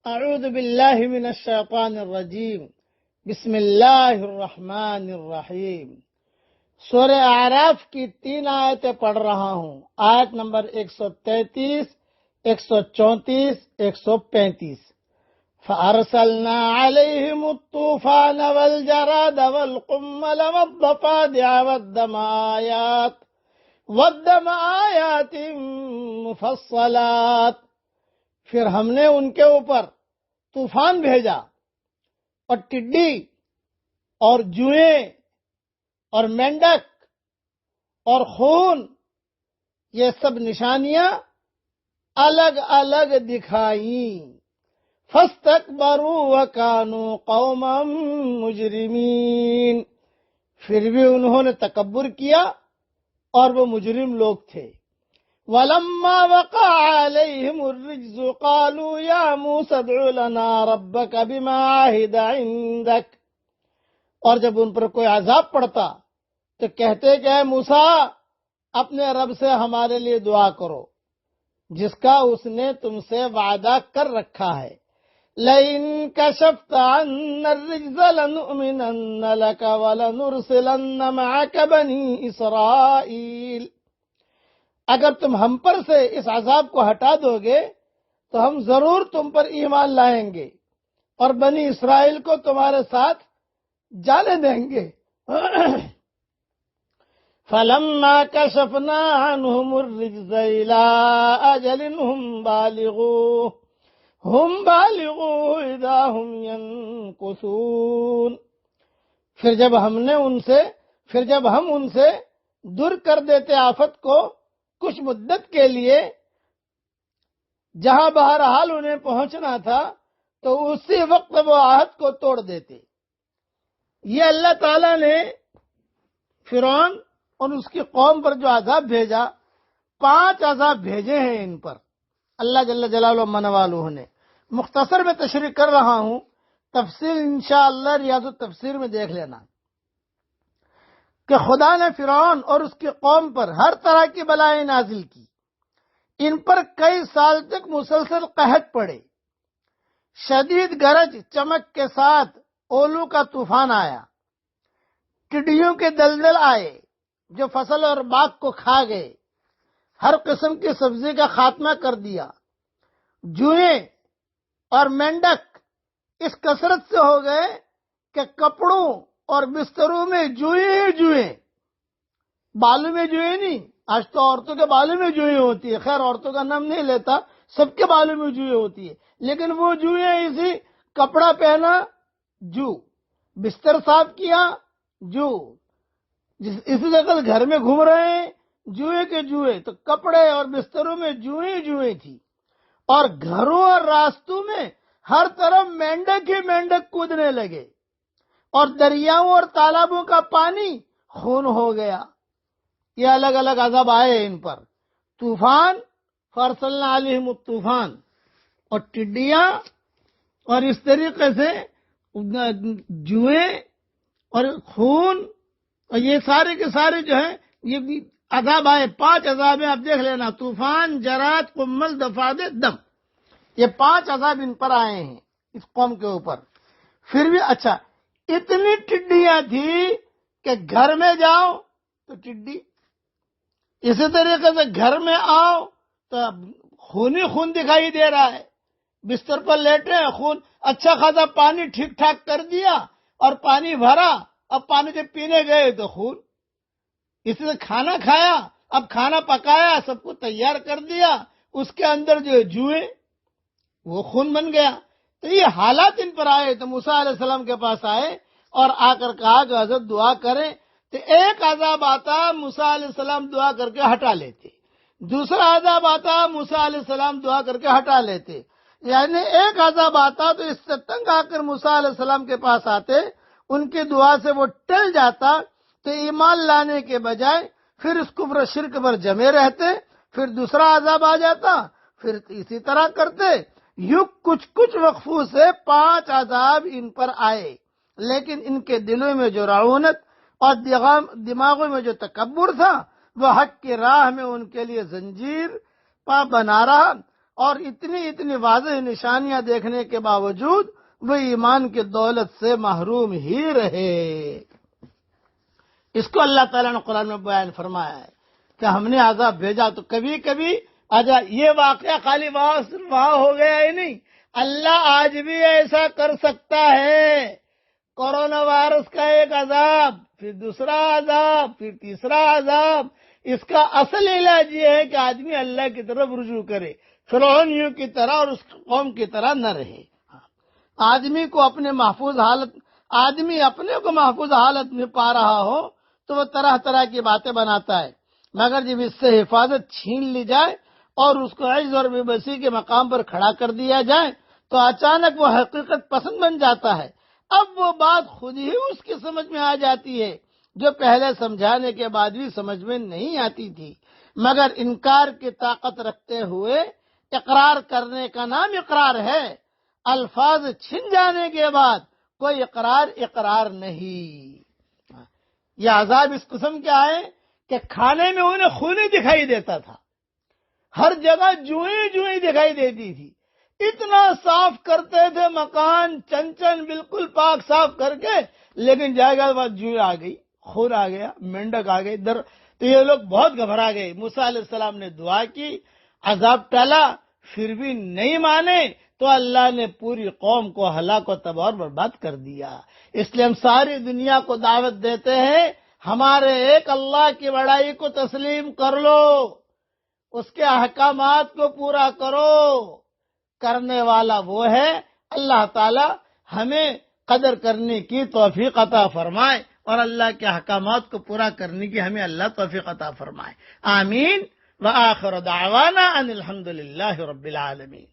اعوذ باللہ من الشیطان الرجیم بسم اللہ الرحمن الرحیم۔ سورہ اعراف کی 3 آیتیں پڑھ رہا ہوں۔ آیت نمبر 133، 134، 135۔ فَأَرْسَلْنَا عَلَيْهِمُ الطُّوفَانَ وَالْجَرَادَ وَالْقُمَّلَ وَالضَّفَادِعَ وَالدَّمَ آیَاتٍ مُفَصَّلَاتٍ۔ پھر ہم نے ان کے اوپر طوفان بھیجا اور ٹڈی اور جوئیں اور مینڈک اور خون، یہ سب نشانیاں الگ الگ دکھائیں۔ فَاسْتَكْبَرُوا وَكَانُوا قَوْمًا مُجْرِمِينَ، پھر بھی انہوں نے تکبر کیا اور وہ مجرم لوگ تھے۔ وَلَمَّا وَقَعَ عَلَيْهِمُ الرِّجْزُ قَالُوا يَا مُوسَى ادْعُ لَنَا رَبَّكَ بِمَا عَهِدَ عِندَكَ، اور جب ان پر کوئی عذاب پڑتا تو کہتے کہ اے موسیٰ اپنے رب سے ہمارے لیے دعا کرو جس کا اس نے تم سے وعدہ کر رکھا ہے۔ لَئِن كَشَفْتَ عَنَّا الرِّجْزَ لَنُؤْمِنَنَّ لَكَ وَلَنُرْسِلَنَّ مَعَكَ بَنِي إِسْرَائِيلَ، اگر تم ہم پر سے اس عذاب کو ہٹا دو گے تو ہم ضرور تم پر ایمان لائیں گے اور بنی اسرائیل کو تمہارے ساتھ جانے دیں گے۔ فَلَمَّا كَشَفْنَا عَنْهُمُ الرِّجْزَ إِلَىٰ أَجَلٍ هُمْ بَالِغُوهُ إِذَا هُمْ يَنكُثُونَ، پھر جب ہم ان سے دور کر دیتے آفت کو کچھ مدت کے لیے جہاں بہرحال انہیں پہنچنا تھا، تو اسی وقت وہ عہد کو توڑ دیتے۔ یہ اللہ تعالیٰ نے فرعون اور اس کی قوم پر جو عذاب بھیجا، 5 عذاب بھیجے ہیں ان پر اللہ جل جلالہ من والہ نے۔ مختصر میں تشریح کر رہا ہوں، تفصیل انشاءاللہ ریاض التفسیر میں دیکھ لینا کہ خدا نے فرعون اور اس کی قوم پر ہر طرح کی بلائیں نازل کی۔ ان پر کئی سال تک مسلسل قحط پڑے، شدید گرج چمک کے ساتھ اولو کا طوفان آیا، ٹڈیوں کے دلدل آئے جو فصل اور باغ کو کھا گئے، ہر قسم کی سبزی کا خاتمہ کر دیا۔ جوئیں اور مینڈک اس کثرت سے ہو گئے کہ کپڑوں اور بستروں میں جوئیں، بالوں میں جوئیں نہیں، آج تو عورتوں کے بالوں میں جوئیں ہوتی ہے، خیر عورتوں کا نام نہیں لیتا، سب کے بالوں میں جوئیں ہوتی ہے، لیکن وہ جوئیں اسی کپڑا پہنا جو، بستر صاف کیا جو، اسی جگہ گھر میں گھوم رہے ہیں جوئیں کے جوئیں، تو کپڑے اور بستروں میں جوئیں تھی، اور گھروں اور راستوں میں ہر طرف مینڈک ہی مینڈک کودنے لگے، اور دریاؤں اور تالابوں کا پانی خون ہو گیا۔ یہ الگ الگ عذاب آئے ان پر۔ طوفان، فارسلنا علیہم الطوفان، اور ٹڈیاں، اور اس طریقے سے جوئیں اور خون، اور یہ سارے کے سارے جو ہیں یہ بھی عذاب آئے۔ 5 عذاب ہیں، آپ دیکھ لینا، طوفان، جراد، قمل، ضفادع، دم، یہ 5 عذاب ان پر آئے ہیں اس قوم کے اوپر۔ پھر بھی اچھا، اتنی ٹڈیاں تھیں کہ گھر میں جاؤ تو ٹڈی، اسی طریقے سے گھر میں آؤ تو خون ہی خون دکھائی دے رہا ہے، بستر پر لیٹے ہیں خون، اچھا خاصا پانی ٹھیک ٹھاک کر دیا اور پانی بھرا، اب پانی جب پینے گئے تو خون، اسی سے کھانا کھایا، اب کھانا پکایا، سب کو تیار کر دیا، اس کے اندر جو جوئیں وہ خون بن گیا۔ تو یہ حالات ان پر آئے، تو موسیٰ علیہ السلام کے پاس آئے اور آ کر کہا کہ حضرت دعا کریں، تو ایک عذاب آتا، موسیٰ علیہ السلام دعا کر کے ہٹا لیتے، دوسرا عذاب آتا، موسیٰ علیہ السلام دعا کر کے ہٹا لیتے، یعنی ایک عذاب آتا تو اس سے تنگ آ کر موسیٰ علیہ السلام کے پاس آتے، ان کی دعا سے وہ ٹل جاتا، تو ایمان لانے کے بجائے پھر اس کفر و شرک پر جمے رہتے، پھر دوسرا عذاب آ جاتا، پھر اسی طرح کرتے، یوں کچھ وقفوں سے 5 عذاب ان پر آئے، لیکن ان کے دلوں میں جو رعونت اور دماغوں میں جو تکبر تھا، وہ حق کی راہ میں ان کے لیے زنجیر پا بنا رہا، اور اتنی واضح نشانیاں دیکھنے کے باوجود وہ ایمان کی دولت سے محروم ہی رہے۔ اس کو اللہ تعالیٰ نے قرآن میں بیان فرمایا ہے کہ ہم نے عذاب بھیجا تو کبھی کبھی یہ واقعہ خالی وہاں ہو گیا ہی نہیں، اللہ آج بھی ایسا کر سکتا ہے۔ کورونا وائرس کا ایک عذاب، پھر دوسرا عذاب، پھر تیسرا عذاب، اس کا اصل علاج یہ ہے کہ آدمی اللہ کی طرف رجوع کرے، فرعونیوں کی طرح اور اس قوم کی طرح نہ رہے۔ آدمی اپنے کو محفوظ حالت میں پا رہا ہو تو وہ طرح طرح کی باتیں بناتا ہے، مگر جب اس سے حفاظت چھین لی جائے اور اس کو عجز اور بے بسی کے مقام پر کھڑا کر دیا جائے تو اچانک وہ حقیقت پسند بن جاتا ہے۔ اب وہ بات خود ہی اس کی سمجھ میں آ جاتی ہے جو پہلے سمجھانے کے بعد بھی سمجھ میں نہیں آتی تھی، مگر انکار کی طاقت رکھتے ہوئے اقرار کرنے کا نام اقرار ہے۔ الفاظ چھن جانے کے بعد کوئی اقرار نہیں۔ یہ عذاب اس قسم کیا ہے کہ کھانے میں انہیں خونی دکھائی دیتا تھا، ہر جگہ جوئیں دکھائی دیتی تھی، اتنا صاف کرتے تھے مکان چن بالکل پاک صاف کر کے، لیکن جائے گا بعد جوئیں آ گئی، خون آ گیا، مینڈک آ گئی تو یہ لوگ بہت گھبرا گئے۔ موسیٰ علیہ السلام نے دعا کی، عذاب ٹلا، پھر بھی نہیں مانے تو اللہ نے پوری قوم کو ہلاک و تباہ اور برباد کر دیا۔ اس لیے ہم ساری دنیا کو دعوت دیتے ہیں، ہمارے ایک اللہ کی بڑائی کو تسلیم کر لو، اس کے احکامات کو پورا کرو، کرنے والا وہ ہے اللہ تعالی۔ ہمیں قدر کرنے کی توفیق عطا فرمائے اور اللہ کے احکامات کو پورا کرنے کی ہمیں اللہ توفیق عطا فرمائے۔ آمین۔ وآخر دعوانا ان الحمد للہ رب العالمین۔